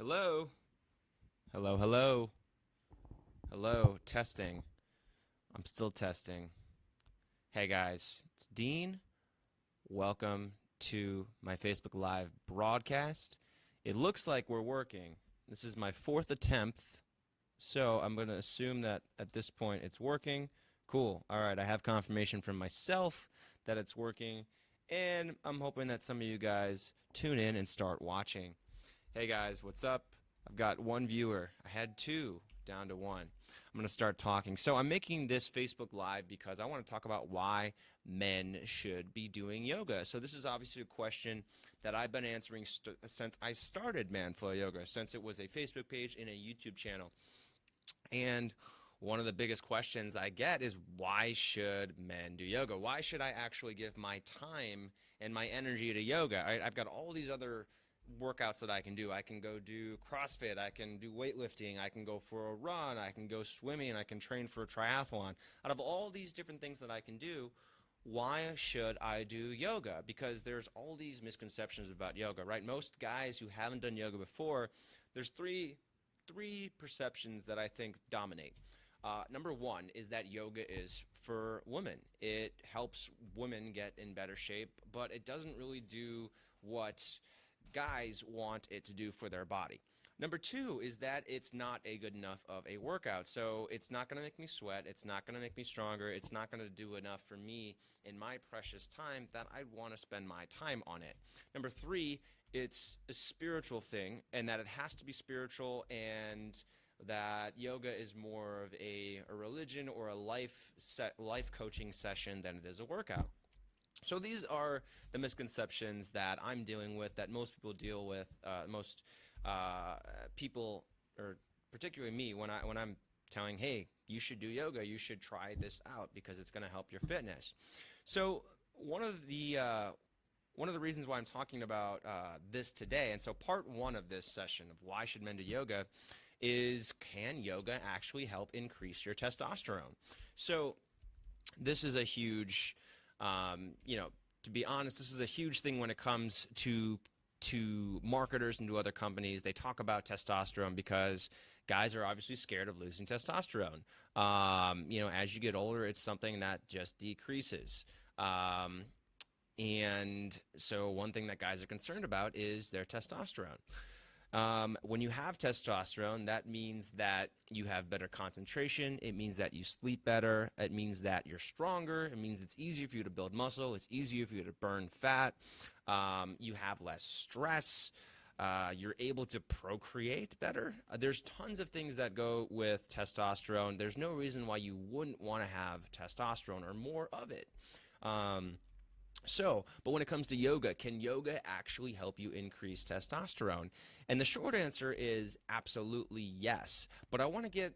Hello? Hello, hello. Hello, testing. I'm still testing. Hey guys, it's Dean. Welcome to my Facebook Live broadcast. It looks like we're working. This is my fourth attempt, so I'm going to assume that at this point it's working. Cool. All right, I have confirmation from myself that it's working, and I'm hoping that some of you guys tune in and start watching. Hey guys, what's up? I've got one viewer. I had two, down to one. I'm going to start talking. So I'm making this Facebook Live because I want to talk about why men should be doing yoga. So this is obviously a question that I've been answering since I started Manflow Yoga, since it was a Facebook page and a YouTube channel. And one of the biggest questions I get is, why should men do yoga? Why should I actually give my time and my energy to yoga? I've got all these other workouts that I can do. I can go do CrossFit, I can do weightlifting, I can go for a run, I can go swimming, I can train for a triathlon. Out of all these different things that I can do, why should I do yoga? Because there's all these misconceptions about yoga, right? Most guys who haven't done yoga before, there's three perceptions that I think dominate. Number one is that yoga is for women. It helps women get in better shape, but it doesn't really do what guys want it to do for their body. Number two is that it's not a good enough of a workout. So it's not going to make me sweat. It's not going to make me stronger. It's not going to do enough for me in my precious time that I want to spend my time on it. Number three, it's a spiritual thing, and that it has to be spiritual, and that yoga is more of a religion or a life coaching session than it is a workout. So these are the misconceptions that I'm dealing with, that most people deal with, most people, or particularly me, when I'm telling, hey, you should do yoga, you should try this out because it's going to help your fitness. So one of the reasons why I'm talking about this today, and so part one of this session of why should men do yoga, is, can yoga actually help increase your testosterone? So this is a huge to be honest, this is a huge thing when it comes to marketers and to other companies. They talk about testosterone because guys are obviously scared of losing testosterone. As you get older, it's something that just decreases. And so one thing that guys are concerned about is their testosterone. When you have testosterone, that means that you have better concentration. It means that you sleep better. It means that you're stronger. It means it's easier for you to build muscle. It's easier for you to burn fat. You have less stress. You're able to procreate better. There's tons of things that go with testosterone. There's no reason why you wouldn't want to have testosterone or more of it. But when it comes to yoga, can yoga actually help you increase testosterone? And the short answer is absolutely yes. But I want to get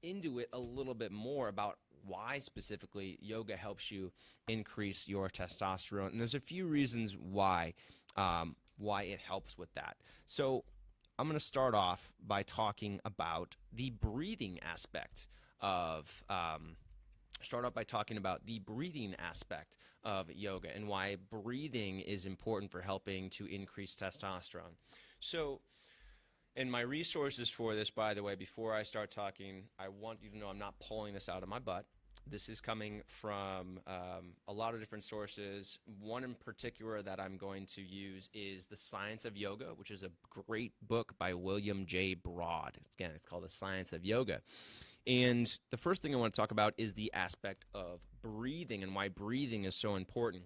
into it a little bit more about why specifically yoga helps you increase your testosterone. And there's a few reasons why it helps with that. So I'm going to start off by talking about the breathing aspect of yoga and why breathing is important for helping to increase testosterone. So, and my resources for this, by the way, before I start talking, I want you to know I'm not pulling this out of my butt. This is coming from a lot of different sources. One in particular that I'm going to use is The Science of Yoga, which is a great book by William J. Broad. Again, it's called The Science of Yoga. And the first thing I want to talk about is the aspect of breathing and why breathing is so important.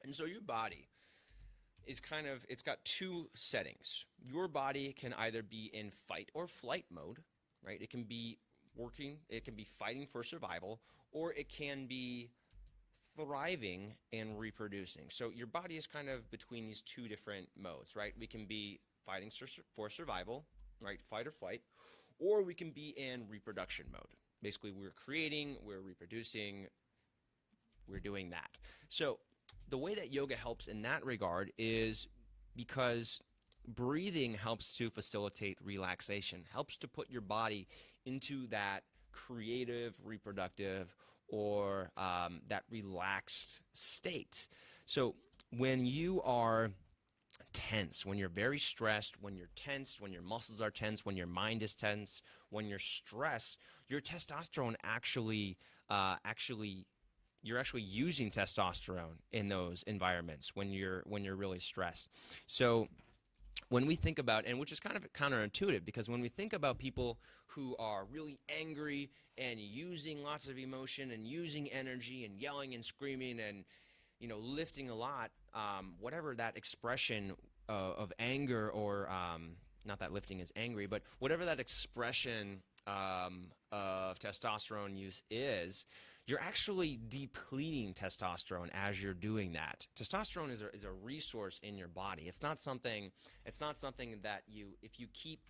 And so your body is it's got two settings. Your body can either be in fight or flight mode, right? It can be working, it can be fighting for survival, or it can be thriving and reproducing. So your body is kind of between these two different modes, right? We can be fighting for survival, right? Fight or flight. Or we can be in reproduction mode. Basically, we're creating, we're reproducing, we're doing that. So the way that yoga helps in that regard is because breathing helps to facilitate relaxation, helps to put your body into that creative, reproductive, or that relaxed state. So when you are tense, when you're very stressed, when you're tense, when your muscles are tense, when your mind is tense, when you're stressed, your testosterone actually you're actually using testosterone in those environments when you're really stressed. So when we think about, and which is kind of counterintuitive, because when we think about people who are really angry and using lots of emotion and using energy and yelling and screaming and lifting a lot, whatever that expression of anger, or not that lifting is angry, but whatever that expression of testosterone use is, you're actually depleting testosterone as you're doing that. Testosterone is a resource in your body. It's not something that if you keep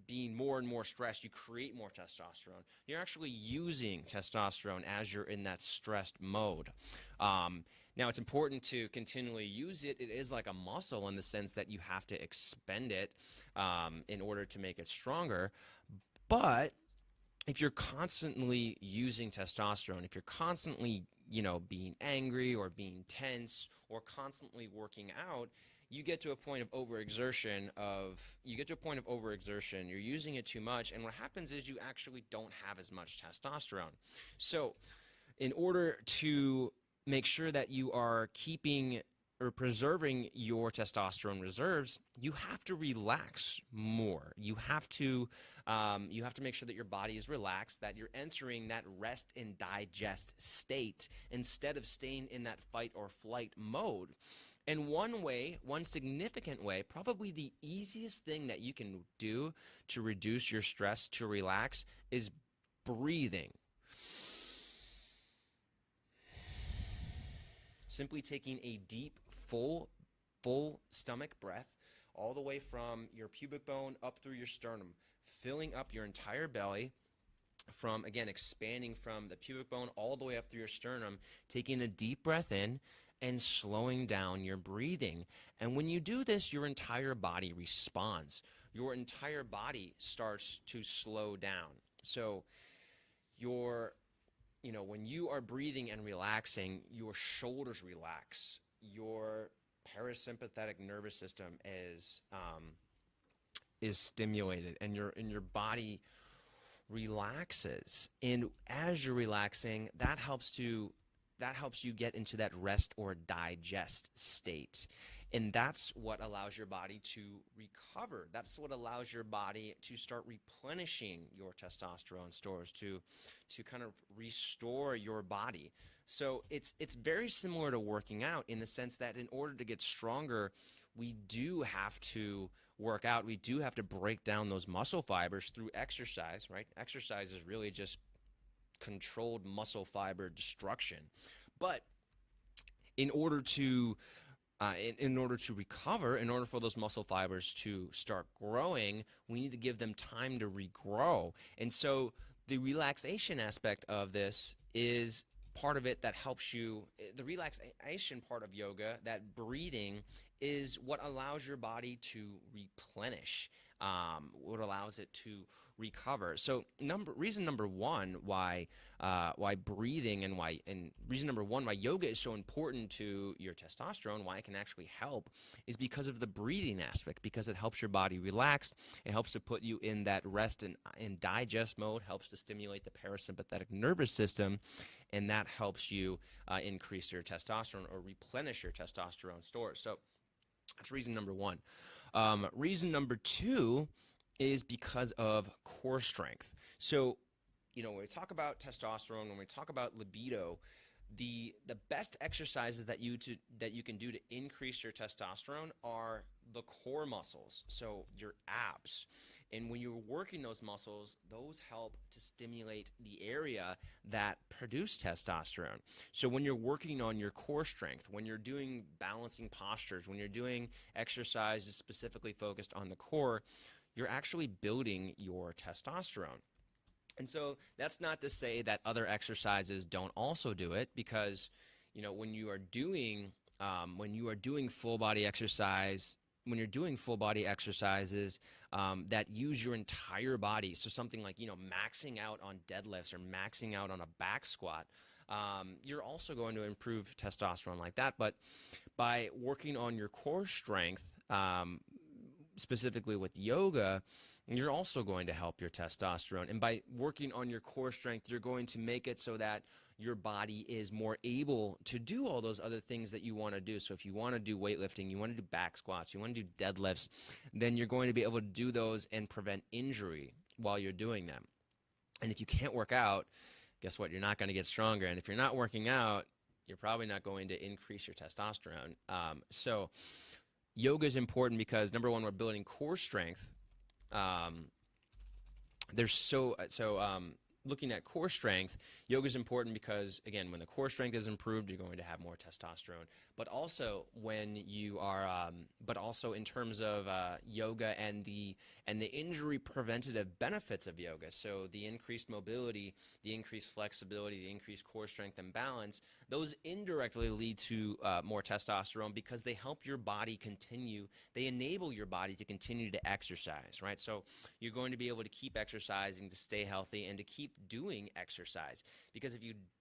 being more and more stressed, you create more testosterone. You're actually using testosterone as you're in that stressed mode. Now, it's important to continually use it. It is like a muscle in the sense that you have to expend it in order to make it stronger. But if you're constantly using testosterone, if you're constantly, being angry or being tense or constantly working out, you get to a point of overexertion. You're using it too much, and what happens is you actually don't have as much testosterone. So, in order to make sure that you are keeping or preserving your testosterone reserves, you have to relax more. You have to make sure that your body is relaxed, that you're entering that rest and digest state instead of staying in that fight or flight mode. And one significant way, probably the easiest thing that you can do to reduce your stress, to relax, is breathing. Simply taking a deep, full stomach breath all the way from your pubic bone up through your sternum, filling up your entire belly, from, again, expanding from the pubic bone all the way up through your sternum, taking a deep breath in and slowing down your breathing. And when you do this, your entire body responds. Your entire body starts to slow down. So when you are breathing and relaxing, your shoulders relax. Your parasympathetic nervous system is stimulated, and your body relaxes. And as you're relaxing, that helps you get into that rest or digest state. And that's what allows your body to recover. That's what allows your body to start replenishing your testosterone stores, to kind of restore your body. So it's very similar to working out in the sense that in order to get stronger, we do have to work out. We do have to break down those muscle fibers through exercise, right? Exercise is really just controlled muscle fiber destruction. But in order to recover, in order for those muscle fibers to start growing, we need to give them time to regrow. And so the relaxation aspect of this is part of it that helps you. The relaxation part of yoga, that breathing, is what allows your body to replenish, what allows it to recover. So reason number one why breathing and reason number one why yoga is so important to your testosterone, why it can actually help, is because of the breathing aspect, because it helps your body relax. It helps to put you in that rest and digest mode, helps to stimulate the parasympathetic nervous system, and that helps you increase your testosterone or replenish your testosterone stores. So that's reason number one. Reason number two is because of core strength. So, when we talk about testosterone, when we talk about libido, the best exercises that you can do to increase your testosterone are the core muscles, so your abs. And when you're working those muscles, those help to stimulate the area that produce testosterone. So when you're working on your core strength, when you're doing balancing postures, when you're doing exercises specifically focused on the core, you're actually building your testosterone. And so that's not to say that other exercises don't also do it, because when you are doing full body exercise, when you're doing full body exercises that use your entire body, so something like maxing out on deadlifts or maxing out on a back squat, you're also going to improve testosterone like that. But by working on your core strength, um, specifically with yoga, you're also going to help your testosterone. And by working on your core strength, you're going to make it so that your body is more able to do all those other things that you want to do. So if you want to do weightlifting, you want to do back squats, you want to do deadlifts, then you're going to be able to do those and prevent injury while you're doing them. And if you can't work out, guess what? You're not going to get stronger. And if you're not working out, you're probably not going to increase your testosterone. So yoga is important because, number one, we're building core strength. There's looking at core strength, yoga is important because, again, when the core strength is improved, you're going to have more testosterone. But also when you are, but also in terms of yoga and the injury preventative benefits of yoga. So the increased mobility, the increased flexibility, the increased core strength and balance, those indirectly lead to more testosterone because they help your body continue. They enable your body to continue to exercise, right? So you're going to be able to keep exercising to stay healthy and to keep doing exercise, because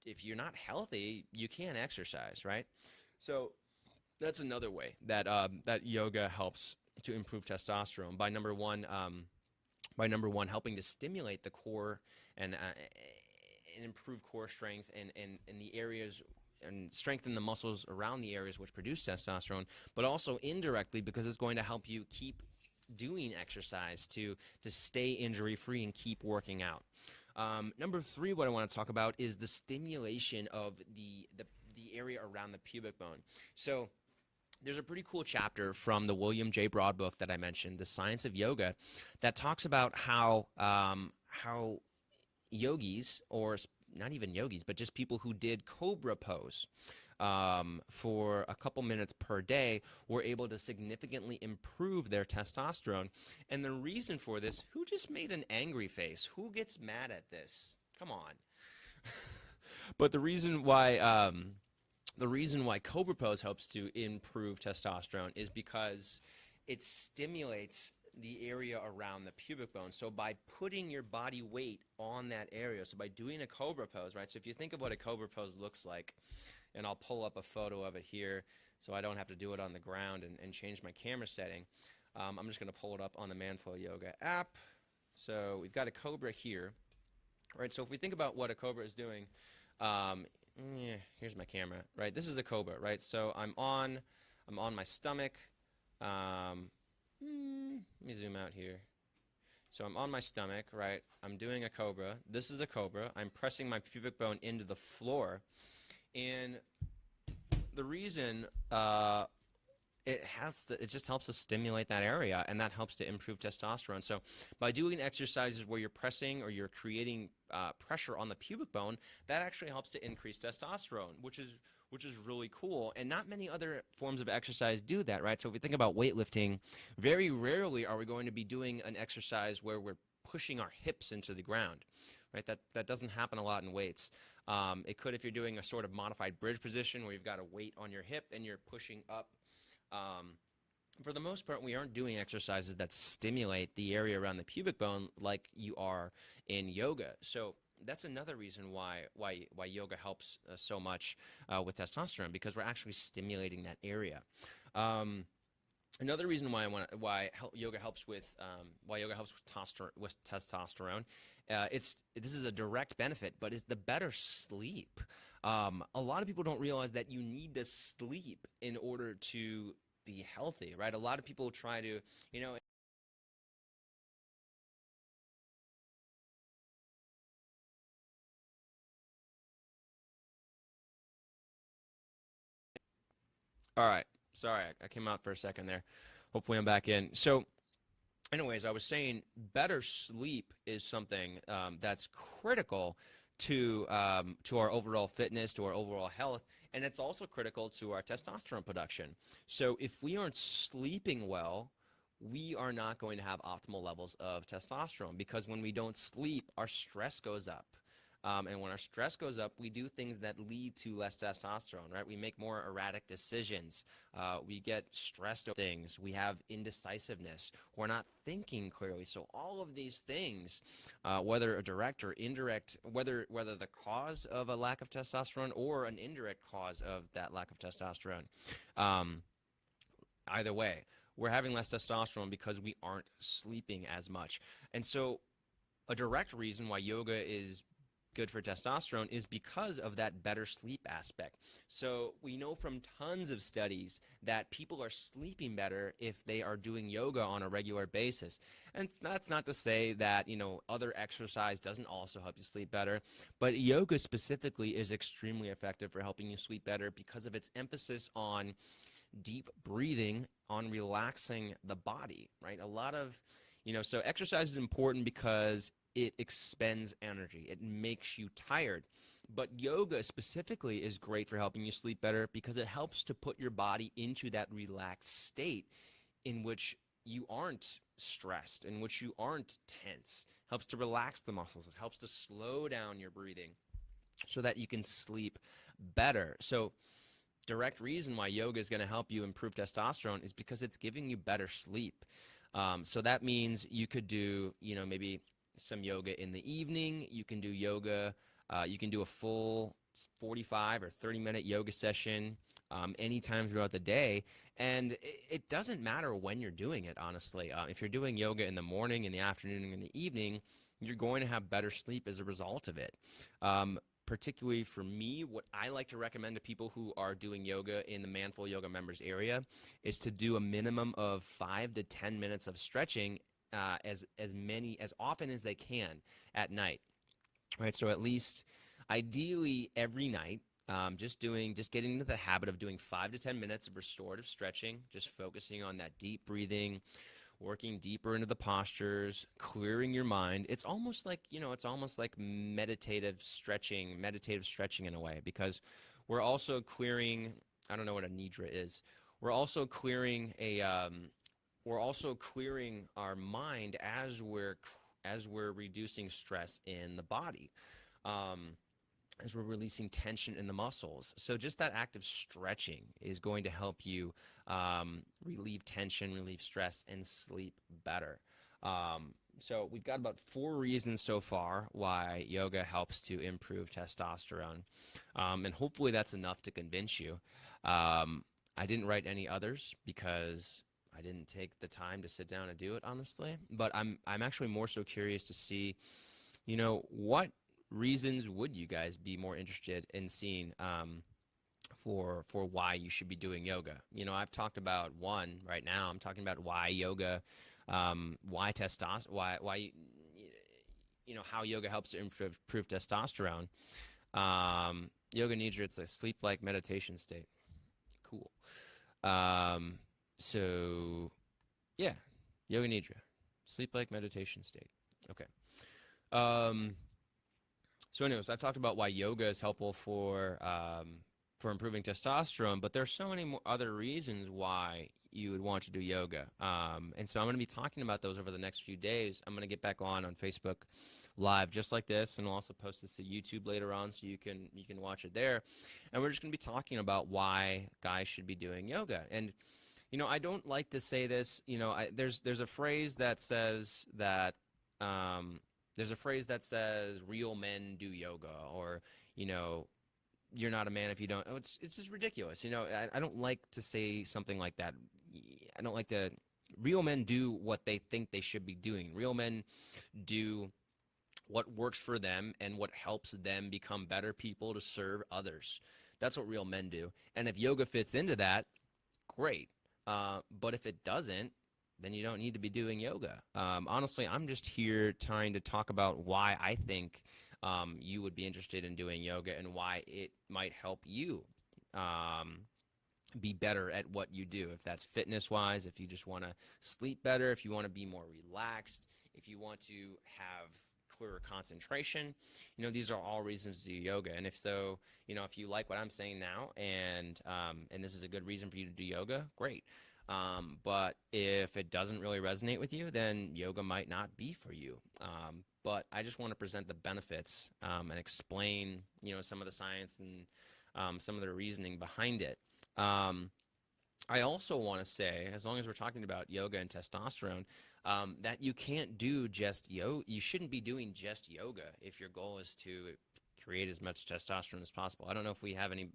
if you're not healthy, you can't exercise, right? So that's another way that that yoga helps to improve testosterone by number one helping to stimulate the core and improve core strength and the areas and strengthen the muscles around the areas which produce testosterone, but also indirectly because it's going to help you keep doing exercise to stay injury free and keep working out. Number three, what I want to talk about is the stimulation of the area around the pubic bone. So there's a pretty cool chapter from the William J. Broad book that I mentioned, The Science of Yoga, that talks about how yogis, or not even yogis, but just people who did cobra pose for a couple minutes per day were able to significantly improve their testosterone. And the reason for this, who just made an angry face? Who gets mad at this? Come on. But the reason why cobra pose helps to improve testosterone is because it stimulates the area around the pubic bone. So by putting your body weight on that area, so by doing a cobra pose, right? So if you think of what a cobra pose looks like, and I'll pull up a photo of it here so I don't have to do it on the ground and change my camera setting. I'm just going to pull it up on the Manflow Yoga app. So we've got a cobra here. Right, so if we think about what a cobra is doing, here's my camera, right? This is a cobra, right? So I'm on my stomach. Let me zoom out here. So I'm on my stomach, right? I'm doing a cobra. This is a cobra. I'm pressing my pubic bone into the floor. And the reason it just helps to stimulate that area, and that helps to improve testosterone. So by doing exercises where you're pressing or you're creating pressure on the pubic bone, that actually helps to increase testosterone, which is really cool. And not many other forms of exercise do that, right? So if we think about weightlifting, very rarely are we going to be doing an exercise where we're pushing our hips into the ground, right? That doesn't happen a lot in weights. It could if you're doing a sort of modified bridge position where you've got a weight on your hip and you're pushing up. For the most part, we aren't doing exercises that stimulate the area around the pubic bone like you are in yoga. So that's another reason why yoga helps so much with testosterone, because we're actually stimulating that area. Another reason why yoga helps with testosterone, this is a direct benefit, but is the better sleep. A lot of people don't realize that you need to sleep in order to be healthy, right? A lot of people try to, All right. Sorry, I came out for a second there. Hopefully I'm back in. So anyways, I was saying better sleep is something that's critical to our overall fitness, to our overall health, and it's also critical to our testosterone production. So if we aren't sleeping well, we are not going to have optimal levels of testosterone, because when we don't sleep, our stress goes up. And when our stress goes up, we do things that lead to less testosterone, right? We make more erratic decisions. We get stressed over things. We have indecisiveness. We're not thinking clearly. So all of these things, whether a direct or indirect, whether the cause of a lack of testosterone or an indirect cause of that lack of testosterone, either way, we're having less testosterone because we aren't sleeping as much. And so a direct reason why yoga is good for testosterone is because of that better sleep aspect. So we know from tons of studies that people are sleeping better if they are doing yoga on a regular basis. And that's not to say that, other exercise doesn't also help you sleep better, but yoga specifically is extremely effective for helping you sleep better because of its emphasis on deep breathing, on relaxing the body, right? A lot of, so exercise is important because it expends energy. It makes you tired. But yoga specifically is great for helping you sleep better because it helps to put your body into that relaxed state in which you aren't stressed, in which you aren't tense. It helps to relax the muscles. It helps to slow down your breathing so that you can sleep better. So direct reason why yoga is going to help you improve testosterone is because it's giving you better sleep. So that means you could do, maybe some yoga in the evening. You can do yoga. You can do a full 45 or 30-minute yoga session anytime throughout the day. And it doesn't matter when you're doing it, honestly. If you're doing yoga in the morning, in the afternoon, and in the evening, you're going to have better sleep as a result of it. Particularly for me, what I like to recommend to people who are doing yoga in the Manful Yoga members area is to do a minimum of 5 to 10 minutes of stretching as often as they can at night. Right, so at least ideally every night, just getting into the habit of doing 5 to 10 minutes of restorative stretching, just focusing on that deep breathing, working deeper into the postures, clearing your mind. It's almost like, meditative stretching in a way, because we're also clearing, I don't know what a nidra is. We're also clearing our mind as we're reducing stress in the body. As we're releasing tension in the muscles. So just that act of stretching is going to help you relieve tension, relieve stress, and sleep better. So we've got about 4 reasons so far why yoga helps to improve testosterone. And hopefully that's enough to convince you. I didn't write any others because I didn't take the time to sit down and do it, honestly. But I'm actually more so curious to see, what reasons would you guys be more interested in seeing for why you should be doing yoga? I've talked about one right now. I'm talking about why yoga, why testosterone, why how yoga helps to improve testosterone. Yoga nidra, it's a sleep-like meditation state. Cool. So yeah, yoga nidra, sleep-like meditation state. Okay. So anyways, I've talked about why yoga is helpful for improving testosterone, but there's so many more other reasons why you would want to do yoga. And so I'm going to be talking about those over the next few days. I'm going to get back on Facebook Live just like this, and we'll also post this to YouTube later on so you can watch it there. And we're just going to be talking about why guys should be doing yoga. And I don't like to say this. There's a phrase that says that. There's a phrase that says real men do yoga, or, you're not a man if you don't. Oh, it's just ridiculous. I don't like to say something like that. I don't like to. Real men do what they think they should be doing. Real men do what works for them and what helps them become better people to serve others. That's what real men do. And if yoga fits into that, great. But if it doesn't, then you don't need to be doing yoga. Honestly, I'm just here trying to talk about why I think you would be interested in doing yoga and why it might help you be better at what you do. If that's fitness-wise, if you just want to sleep better, if you want to be more relaxed, if you want to have clearer concentration, these are all reasons to do yoga. And if so, if you like what I'm saying now and this is a good reason for you to do yoga, great. But if it doesn't really resonate with you, then yoga might not be for you. But I just want to present the benefits and explain, some of the science and some of the reasoning behind it. I also want to say, as long as we're talking about yoga and testosterone, that you can't do just yoga. You shouldn't be doing just yoga if your goal is to create as much testosterone as possible. I don't know if we have any.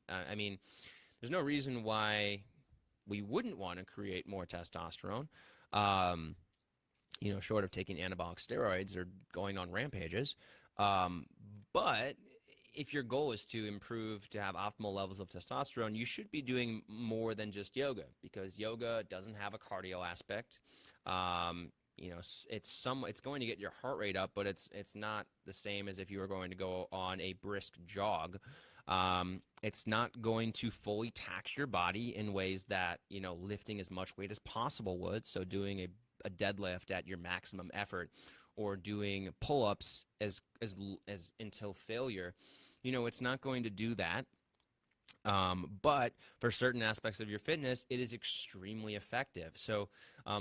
There's no reason why we wouldn't want to create more testosterone, um, short of taking anabolic steroids or going on rampages. Um, but if your goal is to improve, to have optimal levels of testosterone, you should be doing more than just yoga, because yoga doesn't have a cardio aspect. It's going to get your heart rate up, but it's not the same as if you were going to go on a brisk jog. It's not going to fully tax your body in ways that lifting as much weight as possible would. So doing a deadlift at your maximum effort, or doing pull-ups as until failure, it's not going to do that. But for certain aspects of your fitness, it is extremely effective. So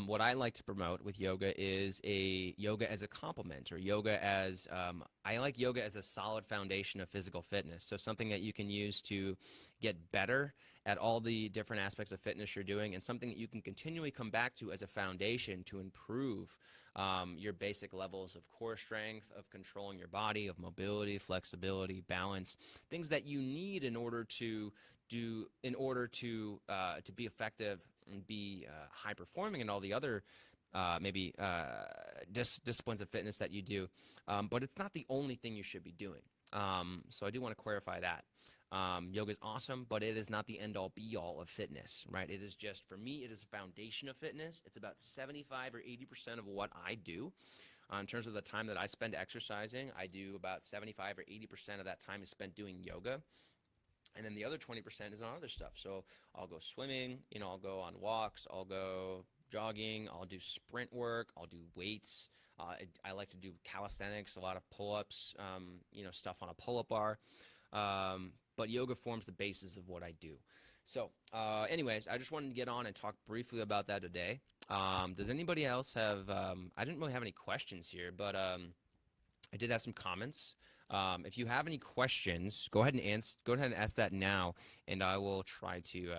what I like to promote with yoga is yoga as a complement, or yoga as I like yoga as a solid foundation of physical fitness. So something that you can use to get better at all the different aspects of fitness you're doing, and something that you can continually come back to as a foundation to improve your basic levels of core strength, of controlling your body, of mobility, flexibility, balance, things that you need in order to be effective and be high performing in all the other disciplines of fitness that you do. But it's not the only thing you should be doing. So I do want to clarify that. Yoga is awesome, but it is not the end-all be-all of fitness, right? It is just, for me, it is a foundation of fitness. It's about 75 or 80% of what I do. In terms of the time that I spend exercising, I do about 75 or 80% of that time is spent doing yoga. And then the other 20% is on other stuff. So I'll go swimming, I'll go on walks, I'll go jogging, I'll do sprint work, I'll do weights. I like to do calisthenics, a lot of pull-ups, stuff on a pull-up bar. But yoga forms the basis of what I do. So anyways, I just wanted to get on and talk briefly about that today. Does anybody else have, I didn't really have any questions here, but I did have some comments. If you have any questions, go ahead and ask that now, and I will try to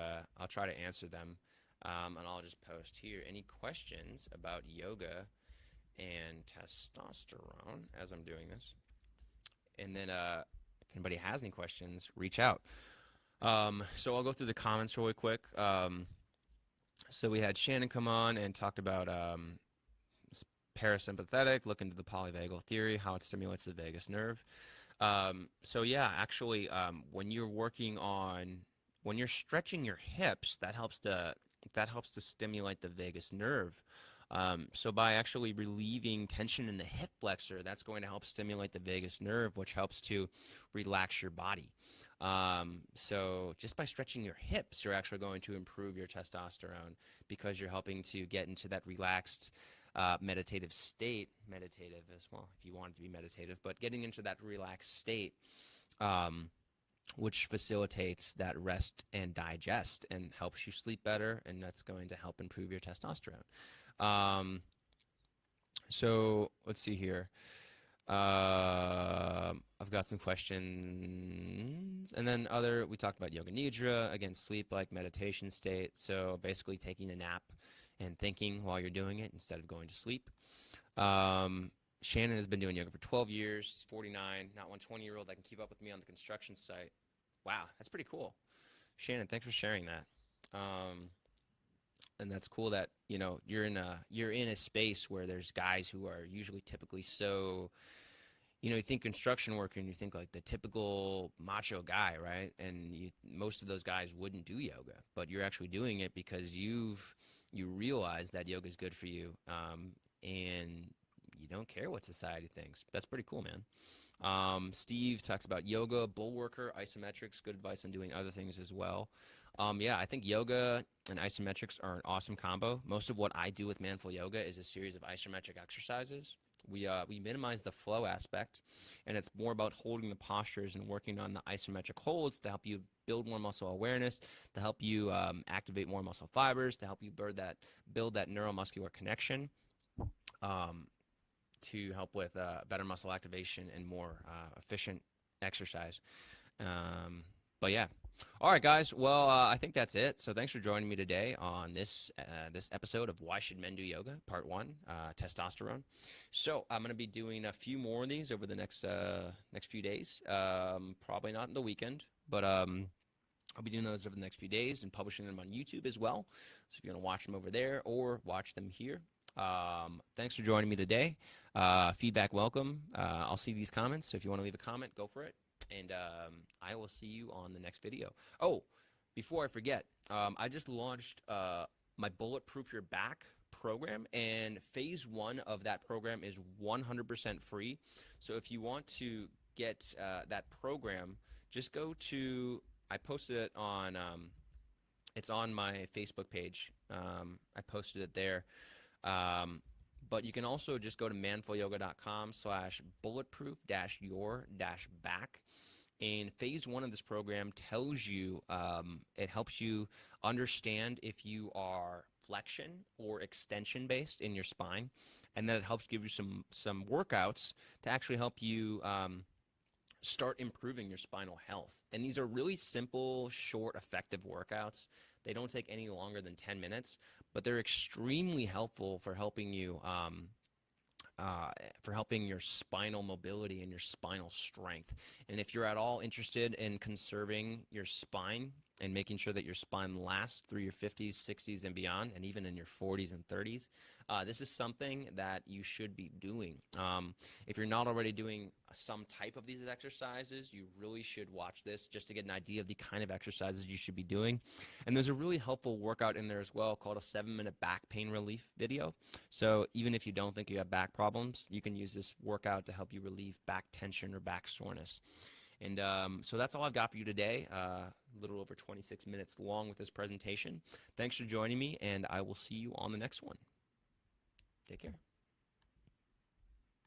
answer them. And I'll just post here any questions about yoga and testosterone as I'm doing this. And then if anybody has any questions, reach out. So I'll go through the comments really quick. So we had Shannon come on and talked about parasympathetic, look into the polyvagal theory, how it stimulates the vagus nerve. So yeah, actually, when you're stretching your hips, that helps to stimulate the vagus nerve. So by actually relieving tension in the hip flexor, that's going to help stimulate the vagus nerve, which helps to relax your body. So just by stretching your hips, you're actually going to improve your testosterone, because you're helping to get into that relaxed meditative state, meditative as well, if you want it to be meditative, but getting into that relaxed state, which facilitates that rest and digest and helps you sleep better, and that's going to help improve your testosterone. So let's see here. I've got some questions, and then we talked about yoga nidra, again, sleep-like meditation state. So basically taking a nap and thinking while you're doing it instead of going to sleep. Shannon has been doing yoga for 12 years. She's 49, not one 20-year-old that can keep up with me on the construction site. Wow, that's pretty cool. Shannon, thanks for sharing that. And that's cool that you're in a space where there's guys who are usually typically so, you think construction worker and you think like the typical macho guy, right? And most of those guys wouldn't do yoga, but you're actually doing it because you realize that yoga is good for you, and you don't care what society thinks. That's pretty cool, man. Steve talks about yoga, bull worker, isometrics, good advice on doing other things as well. Yeah, I think yoga and isometrics are an awesome combo. Most of what I do with Manful Yoga is a series of isometric exercises. We minimize the flow aspect, and it's more about holding the postures and working on the isometric holds to help you build more muscle awareness, to help you activate more muscle fibers, to help you build that neuromuscular connection, to help with better muscle activation and more efficient exercise. But yeah. All right, guys. Well, I think that's it. So thanks for joining me today on this episode of Why Should Men Do Yoga, Part 1, Testosterone. So I'm going to be doing a few more of these over the next few days. Probably not in the weekend, but I'll be doing those over the next few days and publishing them on YouTube as well. So if you want to watch them over there or watch them here, thanks for joining me today. Feedback welcome. I'll see these comments. So if you want to leave a comment, go for it. And I will see you on the next video. Oh, before I forget, I just launched my Bulletproof Your Back program, and phase 1 of that program is 100% free. So if you want to get that program, just go to, I posted it on, it's on my Facebook page. I posted it there. But you can also just go to manfulyoga.com/bulletproof-your-back. And phase 1 of this program tells you, it helps you understand if you are flexion or extension based in your spine, and then it helps give you some workouts to actually help you start improving your spinal health. And these are really simple, short, effective workouts. They don't take any longer than 10 minutes, but they're extremely helpful for helping you for helping your spinal mobility and your spinal strength. And if you're at all interested in conserving your spine and making sure that your spine lasts through your 50s, 60s, and beyond, and even in your 40s and 30s, this is something that you should be doing. If you're not already doing some type of these exercises, you really should watch this just to get an idea of the kind of exercises you should be doing. And there's a really helpful workout in there as well called a 7-minute back pain relief video. So even if you don't think you have back problems, you can use this workout to help you relieve back tension or back soreness. And so that's all I've got for you today. A little over 26 minutes long with this presentation. Thanks for joining me, and I will see you on the next one. Take care.